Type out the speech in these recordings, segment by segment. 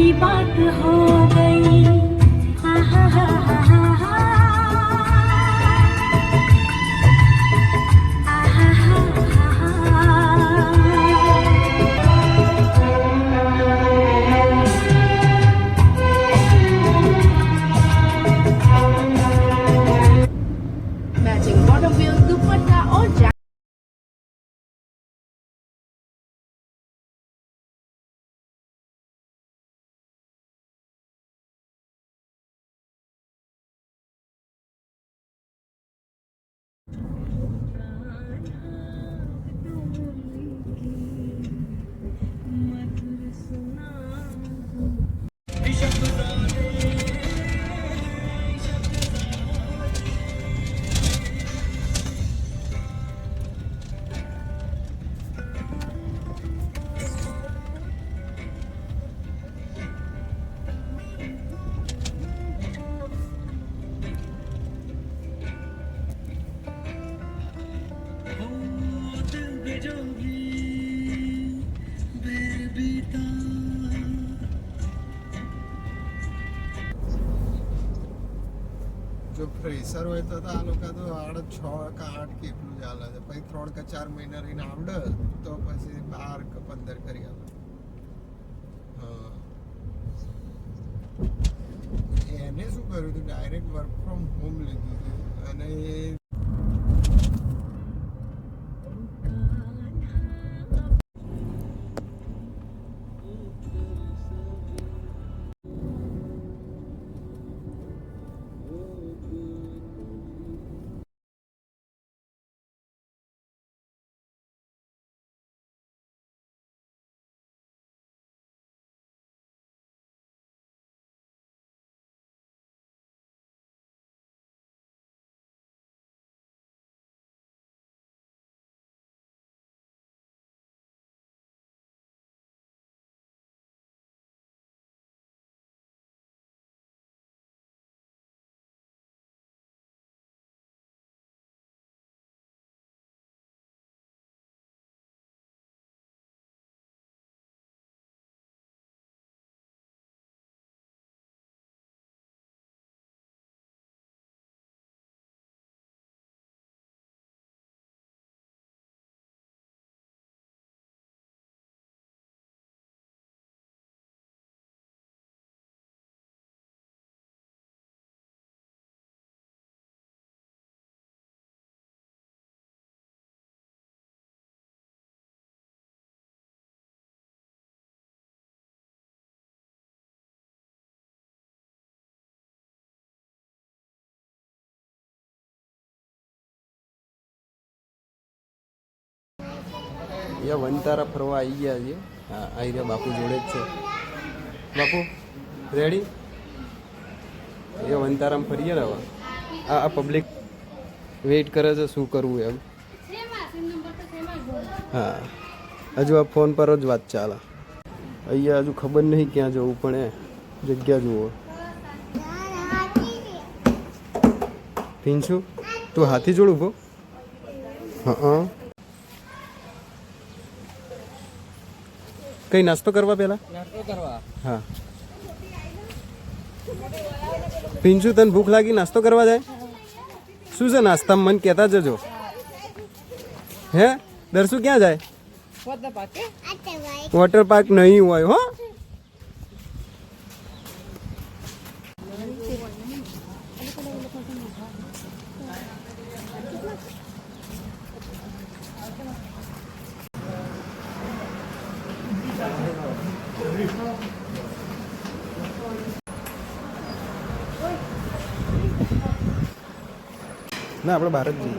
की बात हो गई। हा हा हा हा हा हा हा हा हा। Matching buttermilk dupatta or jacket. જો ફ્રેશર હોય તો આ લોકો તો 6 કે 8 કે એટલું જ હાલે છે, પછી 3 કે 4 મહિના રહીને આવડે તો પછી 12 કે 15 કરી આવે. હા, એને શું કર્યું હતું, ડાયરેક્ટ વર્ક ફ્રોમ હોમ લીધું હતું અને વનતારા ફરવા આવી ગયા છે. હા, આવી રહ્યા બાપુ જોડે જ છે. બાપુ રેડી? વનતારામાં ફરીએ ને હવે. આ પબ્લિક વેઇટ કરે છે શું કરવું એમ. હા, હજુ આ ફોન પર જ વાત ચાલે. અહીંયા હજુ ખબર નહીં ક્યાં જવું, પણ એ જગ્યા જુઓ. પીંછું તું હાથી જોડ ઉભો. હા, કઈ નાસ્તો કરવા પેલા? નાસ્તો કરવા. હા, પિંચુ તને ભૂખ લાગી નાસ્તો કરવા જાય? શું છે નાસ્તામાં મને કહેતા જજો. હે દરસુ ક્યાં જાય? વોટર પાર્ક નહીં હોય હો. ના, આપણે બહાર જ જઈએ.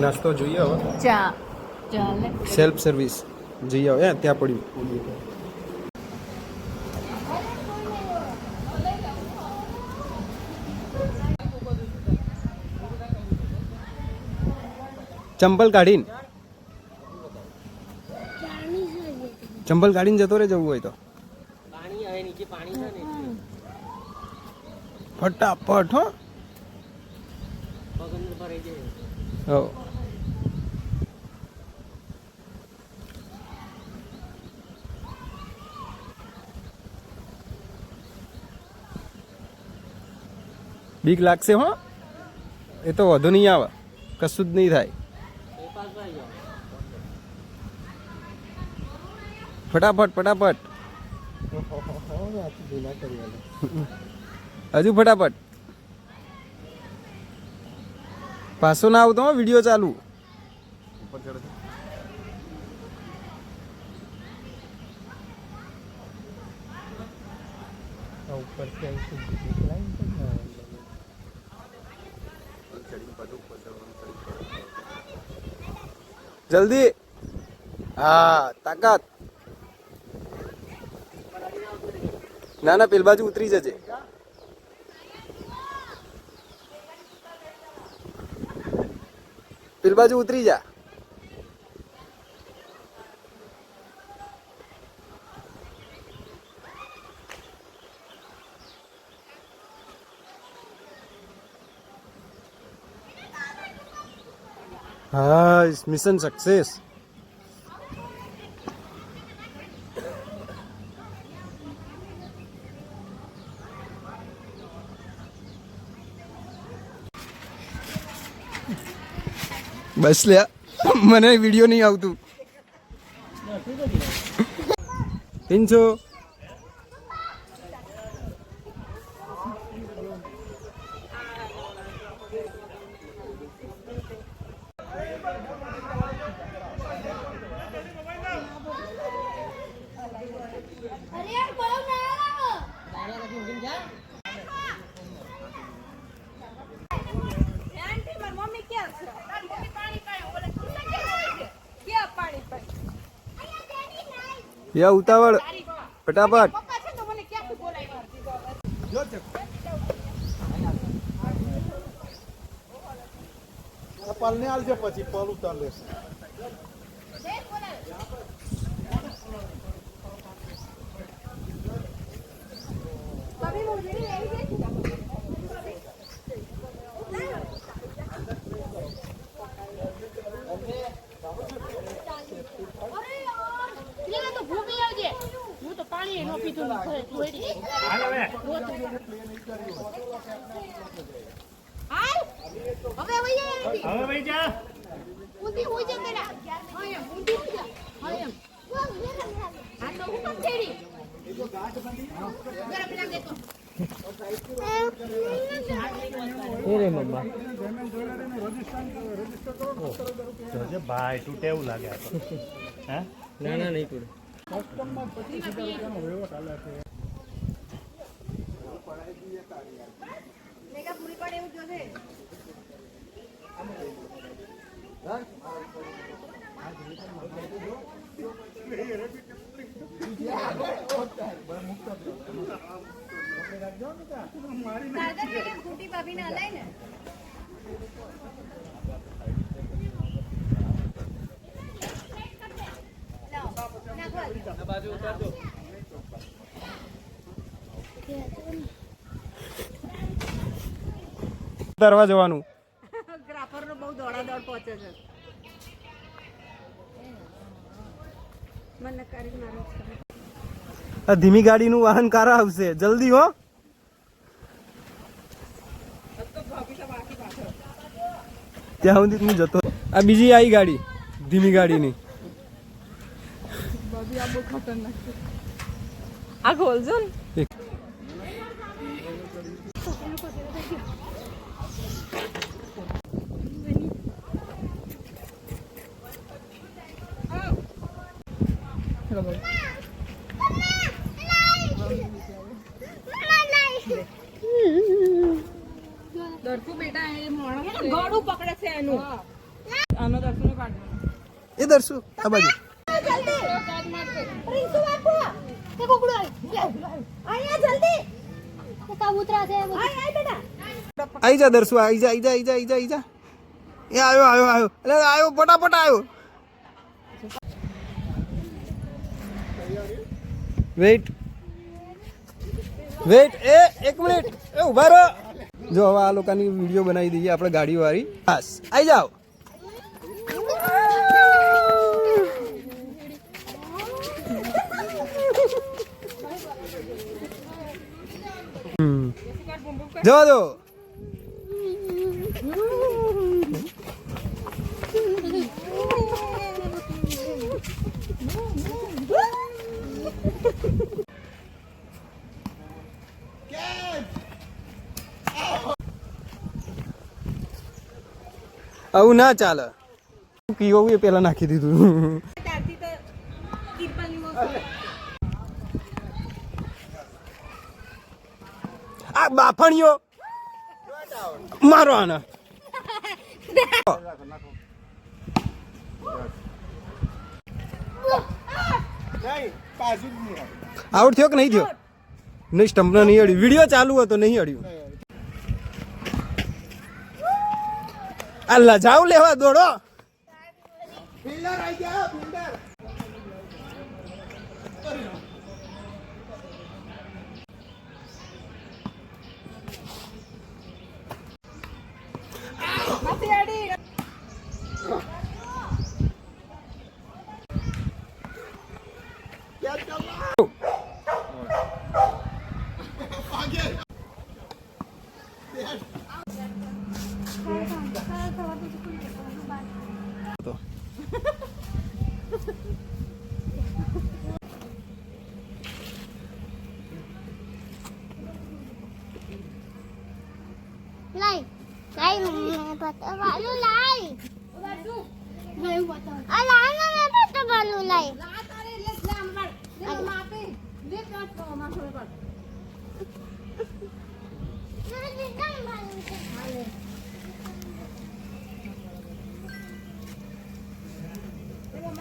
નાસ્તો જોઈએ હવે. સેલ્ફ સર્વિસ જઈએ હવે. ત્યાં પડ્યું. ચંપલ કાઢીને જતો રહે જવું હોય તો. ફટાફટ હો. બીક લાગશે હો, એ તો વધુ નહીં આવે, કશું જ નહીં થાય. ફટાફટ ફટાફટ, હજુ ફટાફટ. પાછો ના આવતો હો, વિડીયો ચાલુ. જલ્દી, હા તાકાત. ના ના, પેલી બાજુ ઉતરી જજે. પેલી બાજુ ઉતરી જા. હા, મિશન સક્સેસ. બસ લે, મને વિડીયો નહીં આવતું. પિન્ચો, યા ઉતાવળ, ફટાફટ. પલને આલજે, પછી પલ ઉતાર લેશે. ભાઈ તૂટે એવું લાગે. હા, ના ના, નહીં પડે. ઉતારવા જવાનું. ગ્રાફરનો બહુ દોડાદોડ પહોંચે છે. મને કરી મારો આ ધીમી ગાડીનું વાહન કારા આવશે, જલ્દી હો. ત્યાં સુધી હું જતો. આ બીજી આવી ગાડી, ધીમી ગાડીની. આ ખોલજો ને. ગળું પકડે છે એનું. આનો દર્શન કાઢવાનો. એ દર્શુ આ બાજુ. આઈ જા દર્શુ, આઈ જા, આઈ જા, આઈ જા, આઈ જા, આઈ જા. એ આવ્યો આવ્યો આવ્યો, એટલે આવ્યો, ફટાફટ આવ્યો. વેઇટ વેઇટ, એક મિનિટ, એ ઉભા રહો. જો હવે આ લોકોની વિડીયો બનાવી દઈએ આપણે ગાડી વાળી. બસ આઈ જાઓ. જવા દો. આવું ના ચાલે. પીવું એ પેલા નાખી દીધું. ત્યારથી તો કિરપાની મોસમ. આ બાફણીઓ મારો આના. આઉટ થયો કે નહીં થયો? નહીં, સ્ટમ્પનો નહીં અડ્યું. વિડીયો ચાલુ હતો, નહીં અડ્યું. આ લજાવ લેવા દોડો. Lai, patah balu lai. Alah, nak patah balu lai.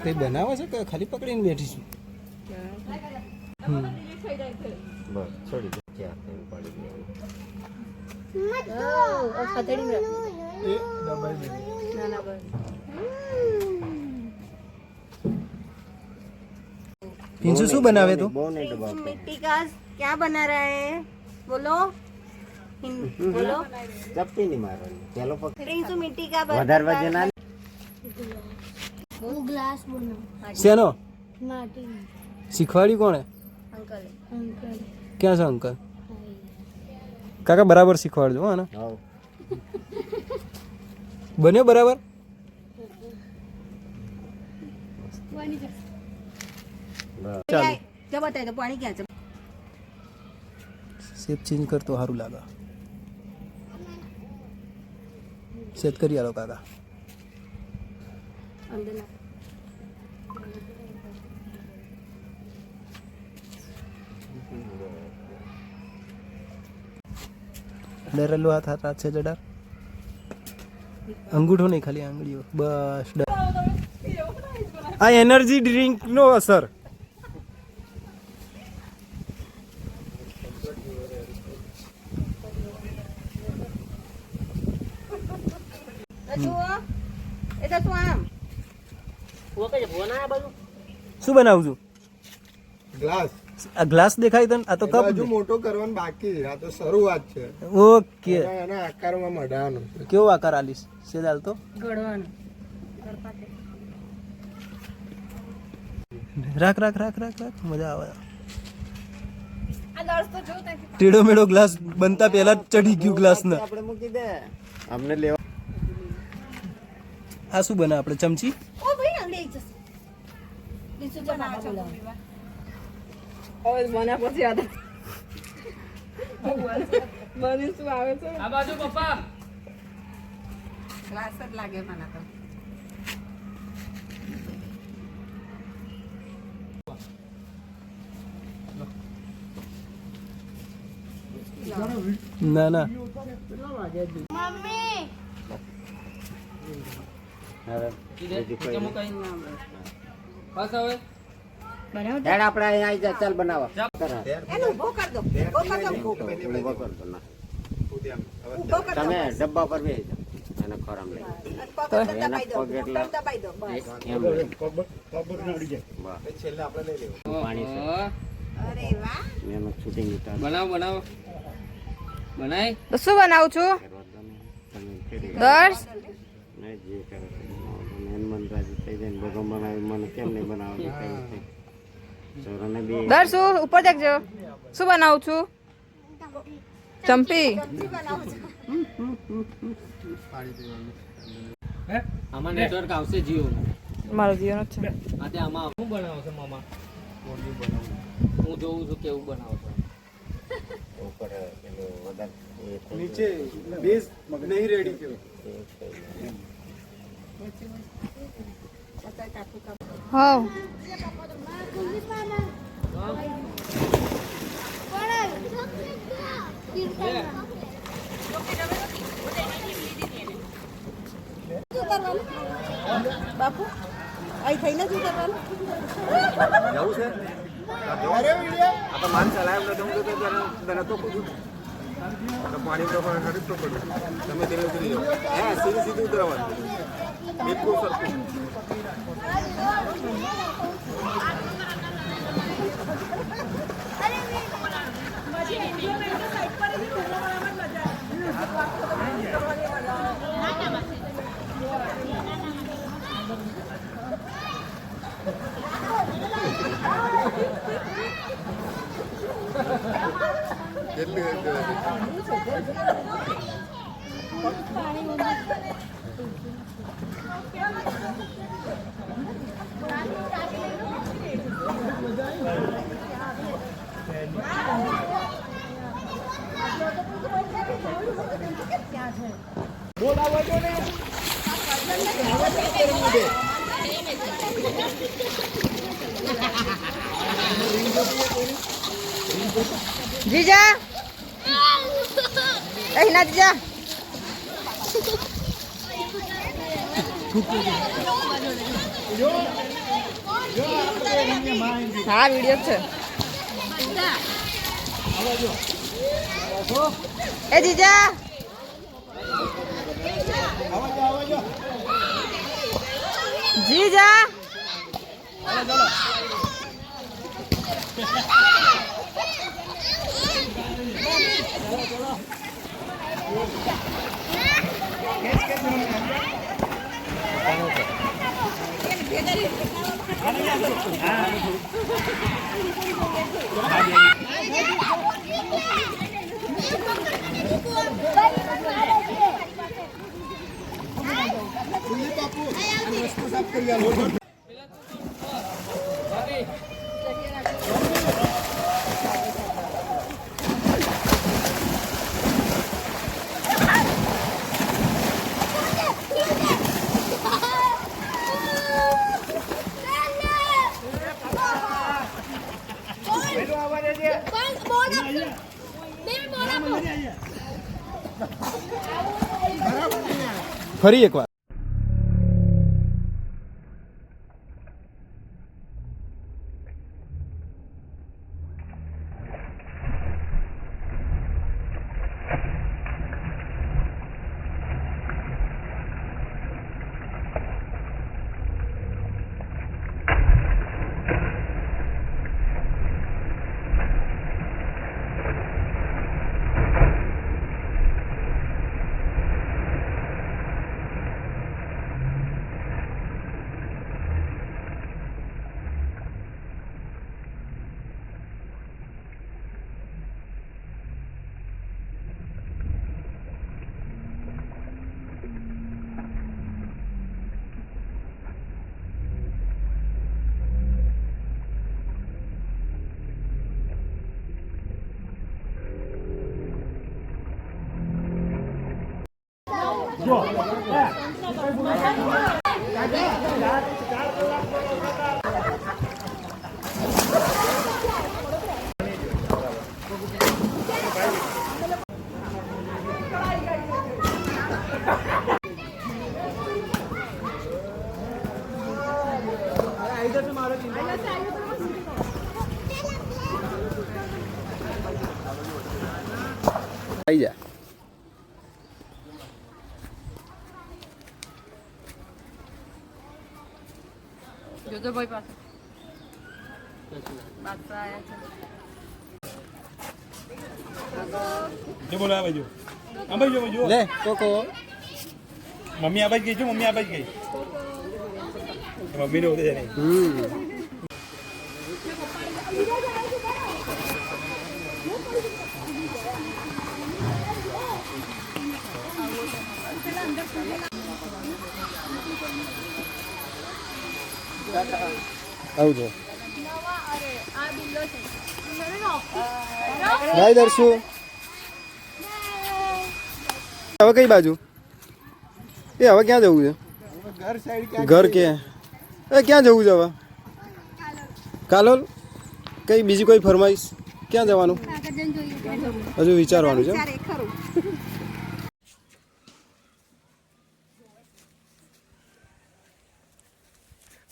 કઈ બનાવે છે કે ખાલી પકડીને બેઠી છું? પિંચુ શું બનાવે તું? मिट्टी का क्या बना रहा है बोलो बोलो ચપટી નહીં મારવાની પેલો પગ प्रिंसू मिट्टी का વધારે વજન ના वो ग्लास बोलो. શેનો माटी. શીખવાડ્યું કોણે? Uncle uncle. ક્યાં છે અંકલ? કાકા બરાબર શીખવાડજો હો ને. હવ બન્યો બરાબર? ચાલો जब बताए तो पानी क्या શેપ ચેન્જ કરતો સારું લાગે. સેટ કરી આલો કાકા. ડરેલો હાથ હાથ હાથ છે જડાર. અંગૂઠો નહીં, ખાલી આંગળીઓ બસ. આ એનર્જી ડ્રિંક નો અસર. એ તો શું આમ શું બનાવું છું? ગ્લાસ આ ગ્લાસ દેખાય તને? આ તો કપ. હજુ મોટો કરવાનું બાકી છે. આ તો શરૂઆત છે. ઓકે. એના આકારમાં મઢાવાનું છે. કેવો આકાર આલીશ? છે ચાલ તો ઘડવાનું રાખ રાખ રાખ રાખ રાખ. મજા આવે. આ દર્શ તો જો ટેડો મેડો ગ્લાસ બનતા પહેલા જ ચડી ગયું ગ્લાસ ને. આપણે મૂકી દે અમને લેવા આ શું બને આપણે? ચમચી? ઓ ભાઈ અંગડી જશે લીસુ બનાવ છો ઓય બના પછી યાદ બની શું આવે છે આ બાજુ પપ્પા ગ્લાસ જ લાગે મને તો ના ના मम्मी. હવે બીજું કોઈ નહીં. બનાવ હેડ આપણે અહીંયા આવી જા ચાલ બનાવો એને ઊભો કર દો ઊભો કર દો ઊભો કર દો ના. ઊભો કર દો તમે ડબ્બા પર બેસી જાઓ એને ખોરામ લઈ પગ એના દબાઈ દો પગ એટલા દબાઈ દો બસ એમ છેલ્લે આપણે લઈ લેવું. પાણી છે અરે વાહ એનું શૂટિંગ ઉતાર તો શું બનાવું છું તમે ફેરી દર્શ નહીં જે કરે તે બનાવો. મેન મન રાજી થઈ જાય ને બધો બનાવી મને કેમ નહીં બનાવો ચોરાને બી દર્શ ઉપર દેખજો શું બનાવું છું ચંપી આમાં નેટવર્ક આવશે જીઓ મારો જીવન જ છે. આજે આમાં શું બનાવો છો મામા? હું જોઉં છું કેવું બનાવો છો. ઉપર પેલું વધારે એ થઈ નીચે બેઝ નહીં રેડી થયો. હા બાપુ અહીં થઈને શું કરવાનું? જવું છે આ તો માન ચલાવ ન દઉં તો તને તો પૂછું તો પાણી તો પણ હરી તો પડ્યું તમે તેને ઉતરી જાઓ. હા સીધું સીધું ઉતરવાનું બિલકુલ સરખું. જીજા અહીં ના જીજા હા વિડીયો છે. એ જીજા જીજા ફરી એકવાર આવી જા. જોજો ભાઈ પાસે બાદશાહ આયા છે. જો બોલો આ બાજુ આ બાજુ જો લે કોકો મમ્મી આ બાજુ ગઈ છે મમ્મી આ બાજુ ગઈ મમ્મી ને ઉડે નહીં આવજો ભાઈ દર્શુ હવે કઈ બાજુ એ હવે ક્યાં જવું છે ઘર કે એ ક્યાં જવું છે હવે કાલોલ કઈ બીજી કોઈ ફરમાઈશ ક્યાં જવાનું હજુ વિચારવાનું છે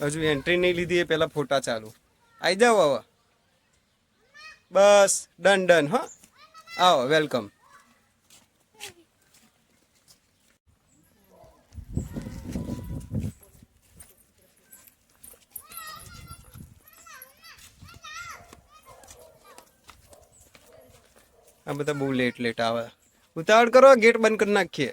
હજુ એન્ટ્રી નહીં લીધી એ પેલા ફોટા ચાલુ આવી જાઓ હવે બસ ડન ડન હા આવો વેલકમ આ બધા બહુ લેટ આવે ઉતાવળ કરો ગેટ બંધ કરી નાખીએ